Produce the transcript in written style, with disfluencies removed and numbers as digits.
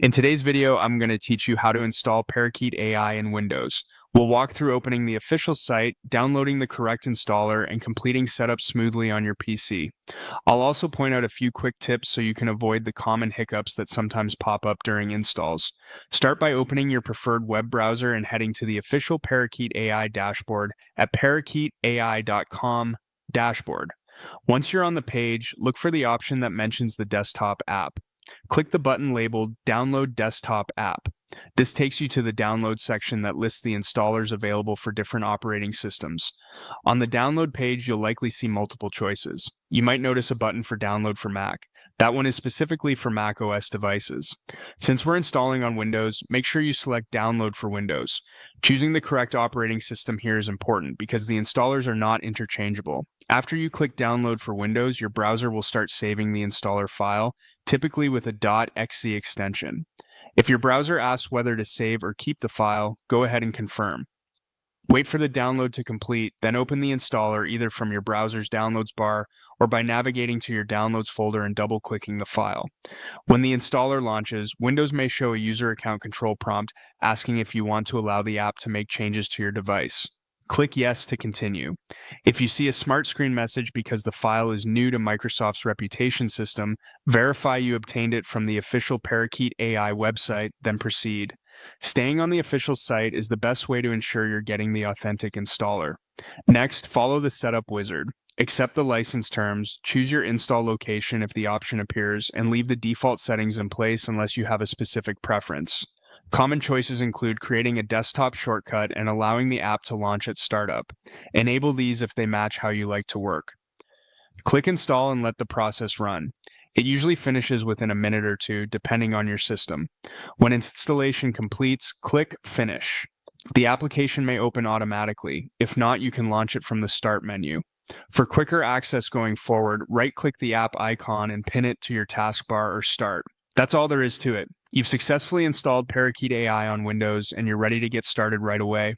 In today's video, I'm going to teach you how to install Parakeet AI in Windows. We'll walk through opening the official site, downloading the correct installer, and completing setup smoothly on your PC. I'll also point out a few quick tips so you can avoid the common hiccups that sometimes pop up during installs. Start by opening your preferred web browser and heading to the official Parakeet AI dashboard at parakeetai.com dashboard. Once you're on the page, look for the option that mentions the desktop app. Click the button labeled Download Desktop App. This takes you to the download section that lists the installers available for different operating systems. On the download page, you'll likely see multiple choices. You might notice a button for download for Mac. That one is specifically for Mac OS devices. Since we're installing on Windows, make sure you select Download for Windows. Choosing the correct operating system here is important because the installers are not interchangeable. After you click Download for Windows, your browser will start saving the installer file, typically with a .exe extension. If your browser asks whether to save or keep the file, go ahead and confirm. Wait for the download to complete, then open the installer either from your browser's downloads bar or by navigating to your downloads folder and double-clicking the file. When the installer launches, Windows may show a user account control prompt asking if you want to allow the app to make changes to your device. Click Yes to continue. If you see a smart screen message because the file is new to Microsoft's reputation system, verify you obtained it from the official Parakeet AI website, then proceed. Staying on the official site is the best way to ensure you're getting the authentic installer. Next, follow the setup wizard. Accept the license terms, choose your install location if the option appears, and leave the default settings in place unless you have a specific preference. Common choices include creating a desktop shortcut and allowing the app to launch at startup. Enable these if they match how you like to work. Click Install and let the process run. It usually finishes within a minute or two, depending on your system. When installation completes, click Finish. The application may open automatically. If not, you can launch it from the Start menu. For quicker access going forward, right-click the app icon and pin it to your taskbar or Start. That's all there is to it. You've successfully installed Parakeet AI on Windows and you're ready to get started right away.